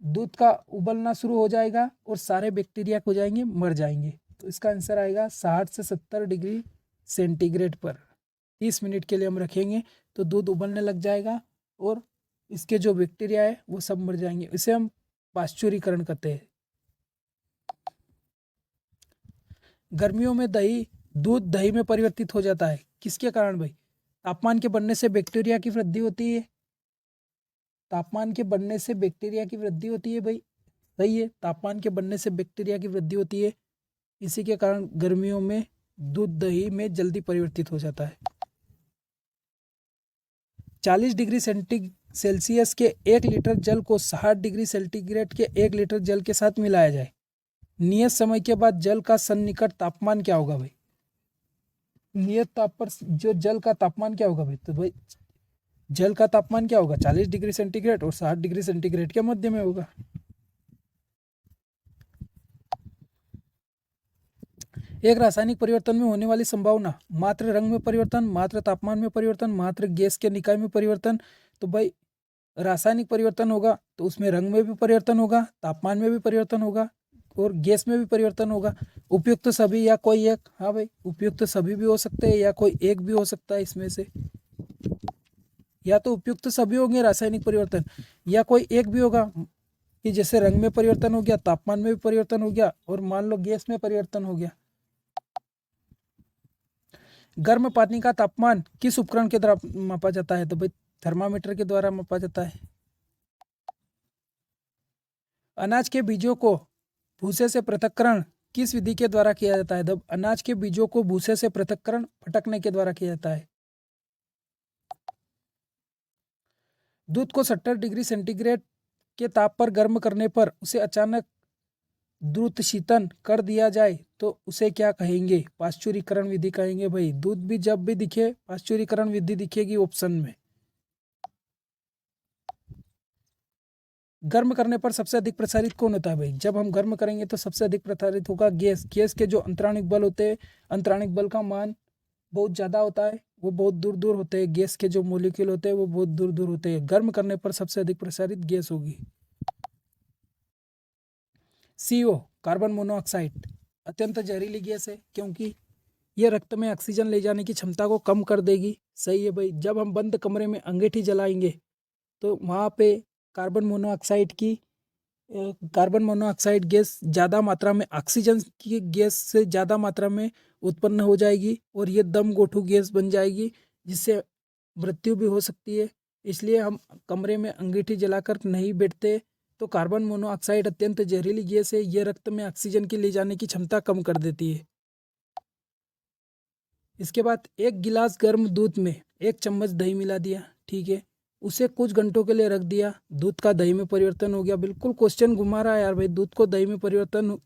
दूध का उबलना शुरू हो जाएगा और सारे बैक्टीरिया हो जाएंगे, मर जाएंगे। तो इसका आंसर आएगा 60 से 70 डिग्री सेंटीग्रेड पर 30 मिनट के लिए हम रखेंगे तो दूध उबलने लग जाएगा और इसके जो बैक्टीरिया है वो सब मर जाएंगे। इसे हम पाश्चुरीकरण कहते हैं। गर्मियों में दूध दही में परिवर्तित हो जाता है, किसके कारण भाई? तापमान के बढ़ने से बैक्टीरिया की वृद्धि होती है। तापमान के बढ़ने से बैक्टीरिया की वृद्धि होती है भाई, सही है, तापमान के बढ़ने से बैक्टीरिया की वृद्धि होती है, इसी के कारण गर्मियों में दूध दही में जल्दी परिवर्तित हो जाता है। 40 डिग्री सेल्सियस के 1 लीटर जल को 60 डिग्री सेंटीग्रेड के 1 लीटर जल के साथ मिलाया जाए, नियत समय के बाद जल का सन्निकट तापमान क्या होगा भाई? नियत ताप पर जो जल का तापमान क्या होगा भाई? तो भाई जल का तापमान क्या होगा? 40 डिग्री सेंटीग्रेड और 60 डिग्री सेंटीग्रेड के मध्य में होगा। एक रासायनिक परिवर्तन में होने वाली संभावना, मात्र रंग में परिवर्तन, मात्र तापमान में परिवर्तन, मात्र गैस के निकाय में परिवर्तन। तो भाई रासायनिक परिवर्तन होगा तो उसमें रंग में भी परिवर्तन होगा, तापमान में भी परिवर्तन होगा और गैस में भी परिवर्तन होगा। उपयुक्त सभी या कोई एक? हाँ भाई, उपयुक्त सभी भी हो सकते हैं या कोई एक भी हो सकता है इसमें से। या तो उपयुक्त सभी होंगे रासायनिक परिवर्तन, या कोई एक भी होगा कि जैसे रंग में परिवर्तन हो गया, तापमान में भी परिवर्तन हो गया और मान लो गैस में परिवर्तन हो गया। गर्म पानी का तापमान किस उपकरण के द्वारा मापा जाता है? तो भाई थर्मामीटर के द्वारा मापा जाता है। अनाज के बीजों को भूसे से पृथक्करण किस विधि के द्वारा किया जाता है? जब अनाज के बीजों को भूसे से पृथक्करण फटकने के द्वारा किया जाता है। दूध को 70 डिग्री सेंटीग्रेड के ताप पर गर्म करने पर उसे अचानक द्रुत शीतन कर दिया जाए तो उसे क्या कहेंगे? पाश्चुरीकरण विधि कहेंगे भाई। दूध भी जब भी दिखे पाश्चुरीकरण विधि दिखेगी ऑप्शन में। गर्म करने पर सबसे अधिक प्रसारित कौन होता है भाई? जब हम गर्म करेंगे तो सबसे अधिक प्रसारित होगा गैस। गैस के जो अंतराणिक बल होते हैं, अंतराणिक बल का मान बहुत ज़्यादा होता है, वो बहुत दूर दूर होते हैं। गैस के जो मॉलिक्यूल होते हैं वो बहुत दूर दूर होते हैं। गर्म करने पर सबसे अधिक प्रसारित गैस होगी। CO कार्बन मोनोऑक्साइड अत्यंत जहरीली गैस है क्योंकि यह रक्त में ऑक्सीजन ले जाने की क्षमता को कम कर देगी। सही है भाई। जब हम बंद कमरे में अंगीठी जलाएंगे तो वहाँ पे कार्बन मोनोऑक्साइड की कार्बन मोनोऑक्साइड गैस ज़्यादा मात्रा में ऑक्सीजन की गैस से ज़्यादा मात्रा में उत्पन्न हो जाएगी और ये दम गोठू गैस बन जाएगी जिससे मृत्यु भी हो सकती है। इसलिए हम कमरे में अंगीठी जलाकर नहीं बैठते। तो कार्बन मोनोऑक्साइड अत्यंत जहरीली गैस है, ये रक्त में ऑक्सीजन की ले जाने की क्षमता कम कर देती है। इसके बाद एक गिलास गर्म दूध में 1 चम्मच दही मिला दिया, ठीक है, उसे कुछ घंटों के लिए रख दिया, दूध का दही में परिवर्तन हो गया। बिल्कुल क्वेश्चन घुमा रहा है यार भाई। दूध को दही में परिवर्तन,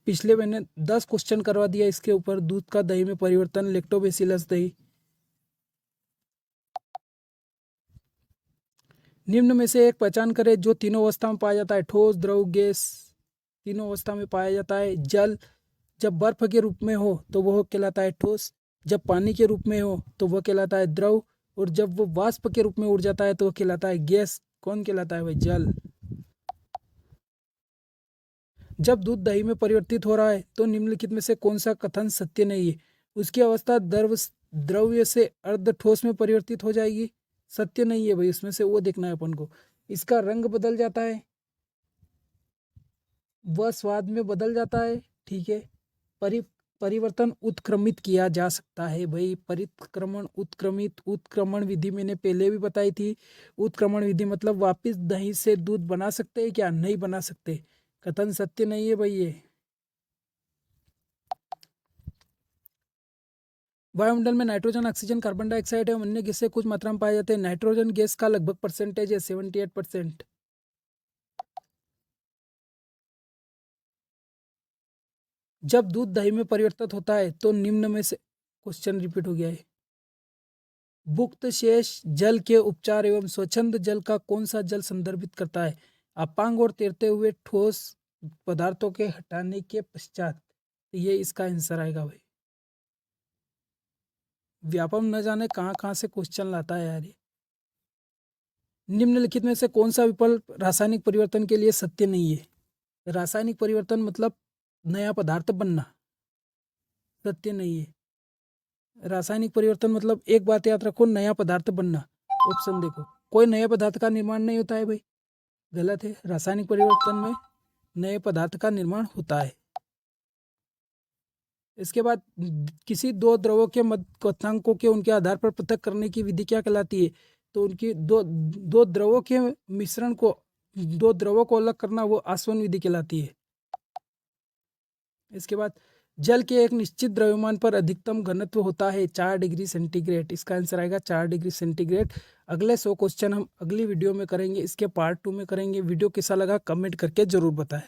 पिछले मैंने 10 क्वेश्चन करवा दिया इसके ऊपर। दूध का दही में परिवर्तन, लैक्टोबैसिलस दही। निम्न में से एक पहचान करें जो तीनों अवस्था में पाया जाता है। ठोस, द्रव, गैस तीनों अवस्था में पाया जाता है। जल जब बर्फ के रूप में हो तो वह कहलाता है ठोस, जब पानी के रूप में हो तो वह कहलाता है द्रव, और जब वो वाष्प के रूप में उड़ जाता है तो वह कहलाता है गैस। कौन कहलाता है भाई? जल। जब दूध दही में परिवर्तित हो रहा है तो निम्नलिखित में से कौन सा कथन सत्य नहीं है? उसकी अवस्था द्रव्य से अर्ध ठोस में परिवर्तित हो जाएगी। सत्य नहीं है भाई, उसमें से वो देखना है अपन को। इसका रंग बदल जाता है, वह स्वाद में बदल जाता है, ठीक है। परिवर्तन उत्क्रमित किया जा सकता है भाई। परिक्रमण, उत्क्रमित, उत्क्रमण विधि मैंने पहले भी बताई थी। उत्क्रमण विधि मतलब वापस दही से दूध बना सकते हैं क्या? नहीं बना सकते। कथन सत्य नहीं है भाई ये। वायुमंडल में नाइट्रोजन, ऑक्सीजन, कार्बन डाइऑक्साइड एवं अन्य गैसें कुछ मात्रा में पाए जाते हैं। नाइट्रोजन गैस का लगभग परसेंटेज है 78%। जब दूध दही में परिवर्तित होता है तो निम्न में से, क्वेश्चन रिपीट हो गया है, भुक्त शेष जल के उपचार एवं स्वच्छंद जल का कौन सा जल संदर्भित करता है? अपांग और तैरते हुए ठोस पदार्थों के हटाने के पश्चात। ये इसका आंसर आएगा भाई। व्यापम न जाने कहाँ कहाँ से क्वेश्चन लाता है यार ये। निम्नलिखित में से कौन सा विकल्प रासायनिक परिवर्तन के लिए सत्य नहीं है? रासायनिक परिवर्तन मतलब नया पदार्थ बनना, सत्य नहीं है। रासायनिक परिवर्तन मतलब एक बात याद रखो, नया पदार्थ बनना। ऑप्शन देखो, कोई नए पदार्थ का निर्माण नहीं होता है भाई, गलत है। रासायनिक परिवर्तन में नए पदार्थ का निर्माण होता है। इसके बाद किसी दो द्रवों के मध्य क्वथनांकों के उनके आधार पर पृथक करने की विधि क्या कहलाती है? तो उनकी दो द्रवों के मिश्रण को, दो द्रवों को अलग करना वो आसवन विधि कहलाती है। इसके बाद जल के एक निश्चित द्रव्यमान पर अधिकतम घनत्व होता है 4 डिग्री सेंटीग्रेड। इसका आंसर आएगा 4 डिग्री सेंटीग्रेड। अगले 100 क्वेश्चन हम अगली वीडियो में करेंगे, इसके पार्ट 2 में करेंगे। वीडियो कैसा लगा कमेंट करके जरूर बताएं।